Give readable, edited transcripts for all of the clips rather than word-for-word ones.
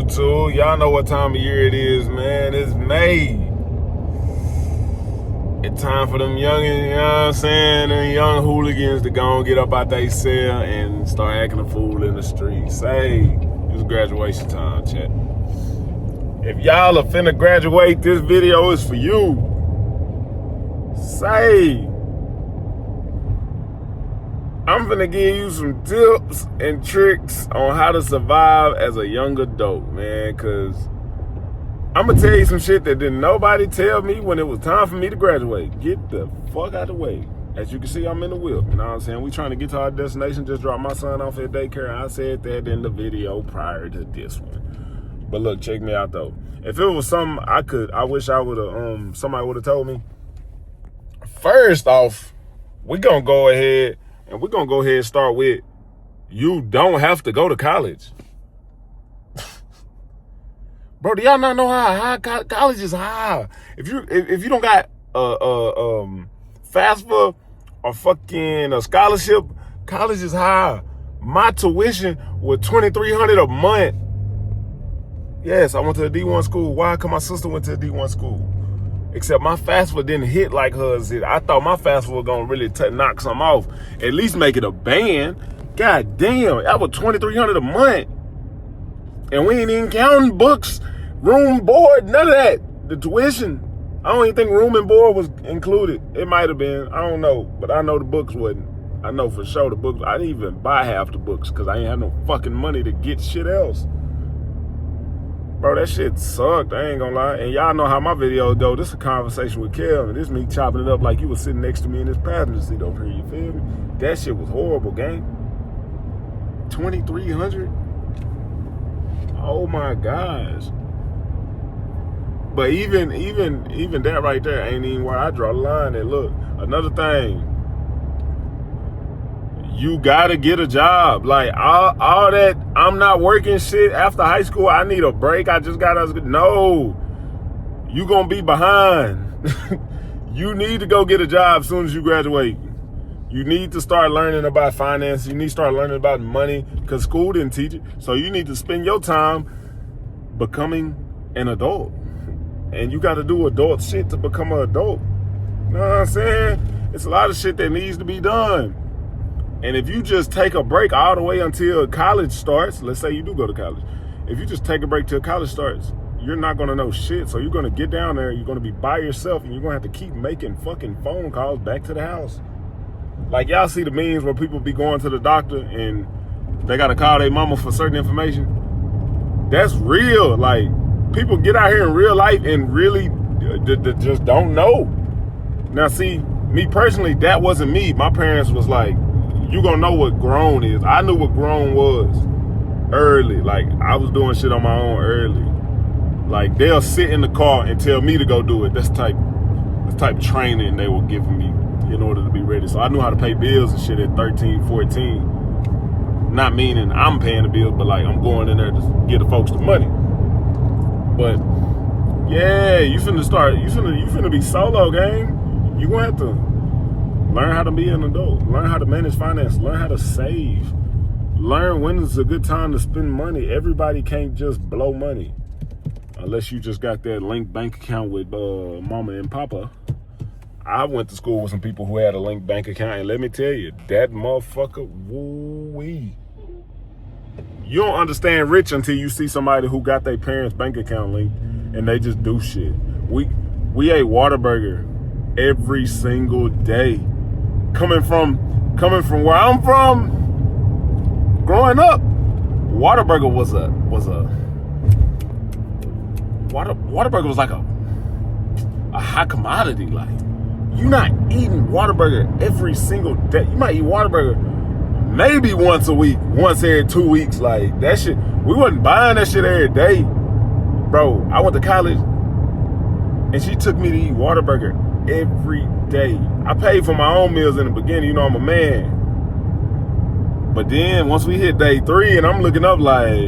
YouTube? Y'all know what time of year it is, man. It's May. It's time for them youngins, you know what I'm saying, them young hooligans to go and get up out they cell and start acting a fool in the street. Say, it's graduation time, chat. If y'all are finna graduate, this video is for you. Say, I'm finna give you some tips and tricks on how to survive as a young adult, man, because I'm gonna tell you some shit that didn't nobody tell me when it was time for me to graduate. Get the fuck out of the way. As you can see, I'm in the whip, you know what I'm saying? We trying to get to our destination, just dropped my son off at daycare. I said that in the video prior to this one. But look, check me out though. If it was something I wish I would've, somebody would've told me. First off, we're gonna go ahead and start with, you don't have to go to college. Bro, do y'all not know how high college is high? If you don't got FAFSA or fucking a scholarship, college is high. My tuition was $2,300 a month. Yes, I went to a D1 school. Why? Because my sister went to a D1 school. Except my FAFSA didn't hit like hers did. I thought my FAFSA was gonna really knock some off. At least make it a band. God damn, that was $2,300 a month. And we ain't even counting books, room, board, none of that. The tuition, I don't even think room and board was included. It might have been, I don't know. But I know the books wasn't. I know for sure the books, I didn't even buy half the books because I ain't had no fucking money to get shit else. Bro, that shit sucked, I ain't gonna lie. And y'all know how my videos go. This is a conversation with Kel, and this me chopping it up like you was sitting next to me in this passenger seat over here, you feel me? That shit was horrible, gang. 2,300? Oh my gosh. But even that right there ain't even where I draw the line. And look, another thing, you gotta get a job. Like all that I'm not working shit after high school, I need a break, I just gotta, no, you gonna be behind. You need to go get a job as soon as you graduate. You need to start learning about finance. You need to start learning about money because school didn't teach it. So you need to spend your time becoming an adult. And you got to do adult shit to become an adult. You know what I'm saying? It's a lot of shit that needs to be done. And if you just take a break all the way until college starts, let's say you do go to college. If you just take a break till college starts, you're not going to know shit. So you're going to get down there, you're going to be by yourself, and you're going to have to keep making fucking phone calls back to the house. Like, y'all see the memes where people be going to the doctor and they got to call their mama for certain information. That's real. Like, people get out here in real life and really just don't know. Now, see, me personally, that wasn't me. My parents was like, you gonna know what grown is. I knew what grown was early. Like, I was doing shit on my own early. Like, they'll sit in the car and tell me to go do it. That's type of training they were giving me in order to be ready. So I knew how to pay bills and shit at 13, 14. Not meaning I'm paying the bills, but like I'm going in there to get the folks the money. But yeah, you finna be solo, gang. You gonna have to learn how to be an adult, learn how to manage finance, learn how to save, learn when is a good time to spend money. Everybody can't just blow money unless you just got that linked bank account with mama and papa. I went to school with some people who had a linked bank account, and let me tell you, that motherfucker, woo-wee. You don't understand rich until you see somebody who got their parents' bank account linked and they just do shit. We ate Whataburger every single day. Coming from where I'm from, growing up, Whataburger was Whataburger was like a high commodity. Like, you're not eating Whataburger every single day. You might eat Whataburger maybe once a week, once every 2 weeks. Like, that shit, we wasn't buying that shit every day. Bro, I went to college and she took me to eat Whataburger every day. I paid for my own meals in the beginning, you know, I'm a man. But then once we hit day 3 and I'm looking up like,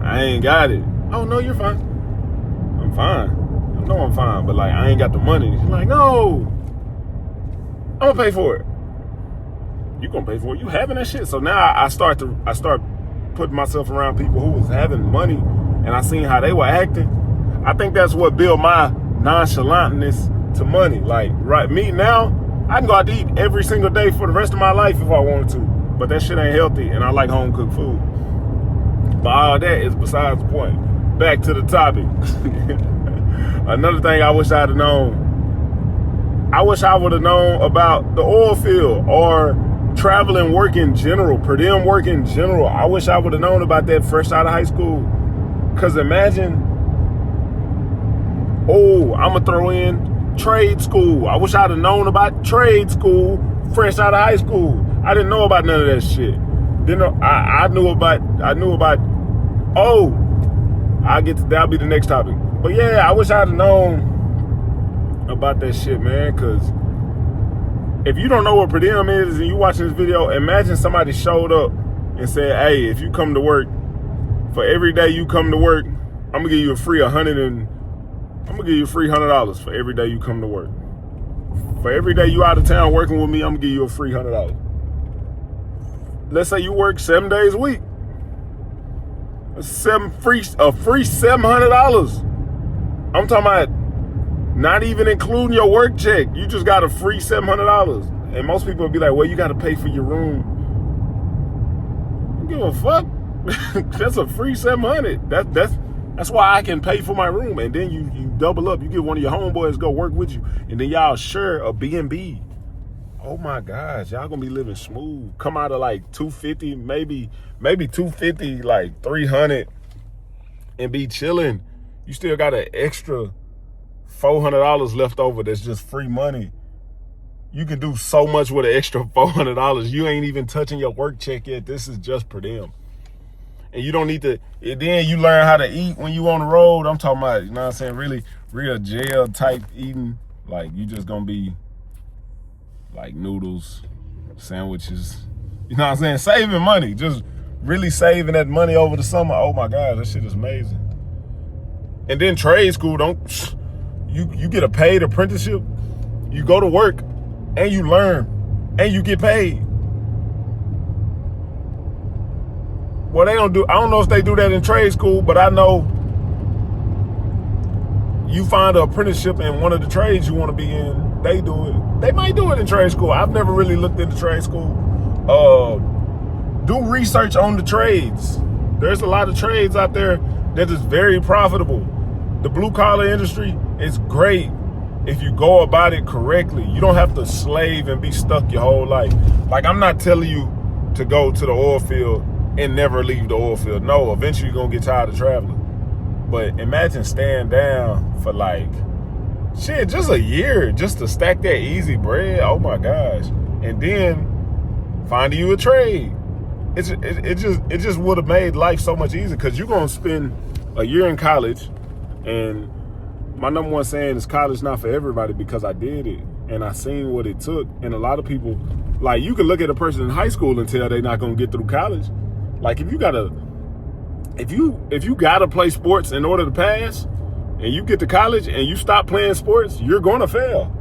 I ain't got it. Oh no, you're fine. I'm fine. I know I'm fine, but like, I ain't got the money. She's like, no, I'm gonna pay for it. You gonna pay for it? You having that shit? So now I start putting myself around people who was having money, and I seen how they were acting. I think that's what built my nonchalantness to money. Like, right, me now, I can go out to eat every single day for the rest of my life if I wanted to, but that shit ain't healthy, and I like home cooked food. But all that is besides the point. Back to the topic. Another thing I wish I'd have known. I wish I would have known about the oil field or traveling work in general, per diem work in general. I wish I would have known about that fresh out of high school. Because imagine, I'm going to throw in trade school. I wish I'd have known about trade school fresh out of high school. I didn't know about none of that shit. I knew about, that'll be the next topic. But yeah, I wish I'd have known about that shit, man, because if you don't know what per diem is and you watching this video, imagine somebody showed up and said, hey, if you come to work, for every day you come to work, I'm gonna give you a free $100 for every day you come to work. For every day you out of town working with me, I'm gonna give you a free $100. Let's say you work 7 days a week. A free $700. I'm talking about not even including your work check. You just got a free $700. And most people will be like, well, you got to pay for your room. I don't give a fuck. That's a free $700. That's why I can pay for my room. And then you double up. You get one of your homeboys go work with you. And then y'all share a B&B. Oh my gosh, y'all gonna be living smooth. Come out of like 250, maybe 250, like 300, and be chilling. You still got an extra $400 left over that's just free money. You can do so much with an extra $400. You ain't even touching your work check yet. This is just per diem. And you don't need to, and then you learn how to eat when you on the road. I'm talking about, you know what I'm saying, really real jail type eating. Like, you just gonna be like noodles, sandwiches, you know what I'm saying? Saving money, just really saving that money over the summer. Oh my God, that shit is amazing. And then trade school, you get a paid apprenticeship, you go to work, and you learn, and you get paid. Well, I don't know if they do that in trade school, but I know you find an apprenticeship in one of the trades you want to be in, they do it. They might do it in trade school. I've never really looked into trade school. Do research on the trades. There's a lot of trades out there that is very profitable. The blue collar industry is great if you go about it correctly. You don't have to slave and be stuck your whole life. Like, I'm not telling you to go to the oil field and never leave the oil field. No, eventually you're gonna get tired of traveling. But imagine staying down for like, shit, just a year just to stack that easy bread. Oh my gosh. And then finding you a trade. It just would have made life so much easier, because you're gonna spend a year in college. And my number one saying is college not for everybody, because I did it and I seen what it took. And a lot of people, like, you can look at a person in high school and tell they're not gonna get through college. Like, if you gotta play sports in order to pass, and you get to college and you stop playing sports, you're gonna fail,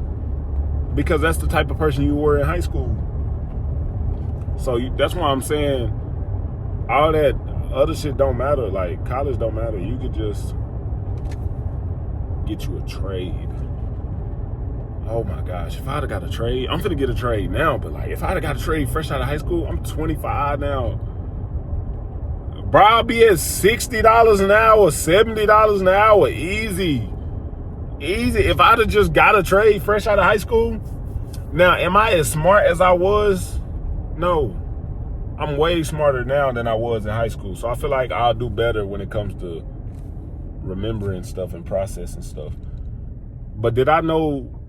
because that's the type of person you were in high school. So that's why I'm saying all that other shit don't matter. Like, college don't matter. You could just get you a trade. Oh my gosh, if I'd have got a trade, I'm finna get a trade now, but like, if I'd have got a trade fresh out of high school, I'm 25 now. Bro, I'll be at $60 an hour, $70 an hour, easy. If I'd have just got a trade fresh out of high school. Now, am I as smart as I was? No. I'm way smarter now than I was in high school. So I feel like I'll do better when it comes to remembering stuff and processing stuff. But did I know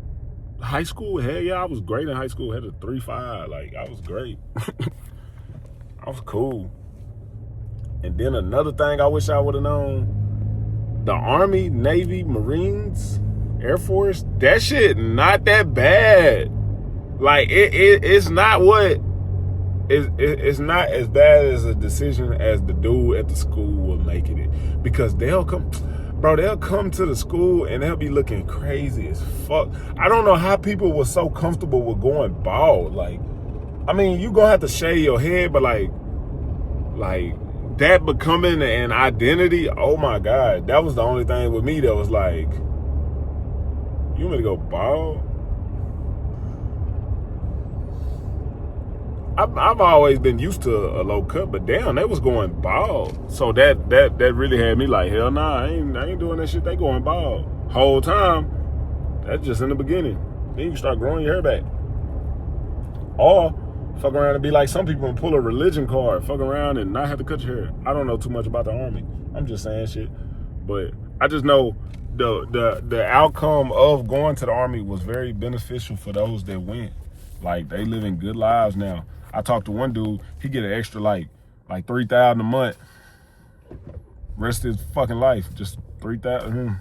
high school? Hell yeah, I was great in high school. I had a 3.5. Like, I was great. I was cool. And then another thing I wish I would have known, the Army, Navy, Marines, Air Force, that shit not that bad. Like, it's not it's not as bad as a decision as the dude at the school will make it. Because they'll come to the school and they'll be looking crazy as fuck. I don't know how people were so comfortable with going bald. Like, I mean, you gonna have to shave your head, but like that becoming an identity, oh my God, that was the only thing with me that was like, you want me to go bald? I've always been used to a low cut, but damn, they was going bald. So that really had me like, hell nah, I ain't doing that shit. They going bald whole time. That's just in the beginning. Then you can start growing your hair back, or fuck around and be like some people and pull a religion card, fuck around and not have to cut your hair. I don't know too much about the Army. I'm just saying shit, but I just know the outcome of going to the Army was very beneficial for those that went. Like, they living good lives now. I talked to one dude, he get an extra like $3,000 a month. Rest of his fucking life, just $3,000.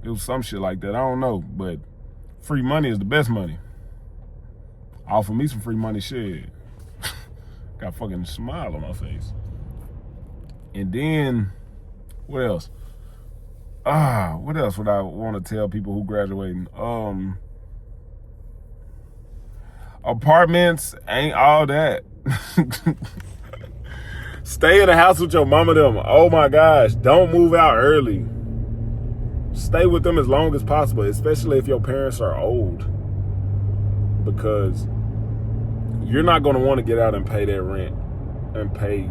It was some shit like that. I don't know, but free money is the best money. Offer me some free money, shit. Got a fucking smile on my face. And then, what else? What else would I want to tell people who graduating? Apartments ain't all that. Stay in the house with your mama them. Oh my gosh, don't move out early. Stay with them as long as possible, especially if your parents are old. Because you're not going to want to get out and pay that rent and pay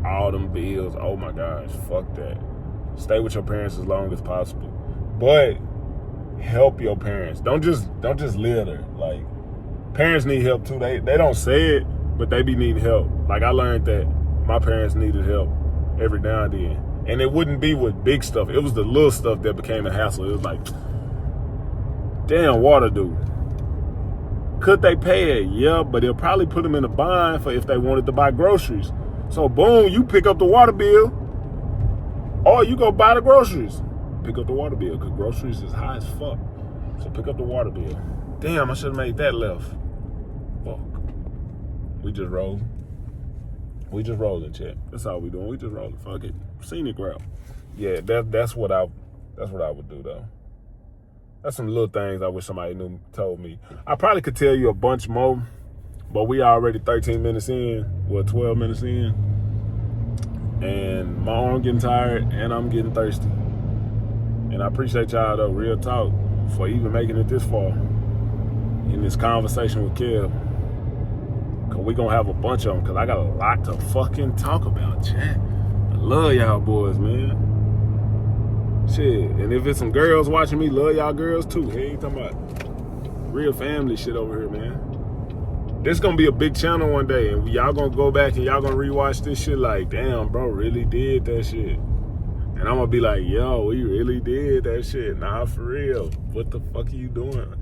all them bills. Oh my gosh, fuck that. Stay with your parents as long as possible. But help your parents. Don't just live there. Like, parents need help too. They don't say it, but they be needing help. Like, I learned that my parents needed help every now and then. And it wouldn't be with big stuff. It was the little stuff that became a hassle. It was like, damn, water dude. Could they pay it? Yeah, but it'll probably put them in a bind for if they wanted to buy groceries. So boom, you pick up the water bill, or you go buy the groceries. Pick up the water bill, because groceries is high as fuck. So pick up the water bill. Damn, I should have made that left. Fuck. We just rolled. We just rolling, chat. That's all we doing. We just rolling. Fuck it. Scenic route. Yeah, that's what I would do though. That's some little things I wish somebody told me. I probably could tell you a bunch more, but we already 13 minutes in, 12 minutes in, and my arm getting tired and I'm getting thirsty. And I appreciate y'all though, real talk, for even making it this far in this conversation with Kev. Cause we gonna have a bunch of them, cause I got a lot to fucking talk about, chat. I love y'all boys, man. Shit, and if it's some girls watching me, love y'all girls too. Hey, you talking about real family shit over here, man. This gonna be a big channel one day, and y'all gonna go back and y'all gonna rewatch this shit like, damn, bro, really did that shit. And I'm gonna be like, yo, we really did that shit. Nah, for real. What the fuck are you doing?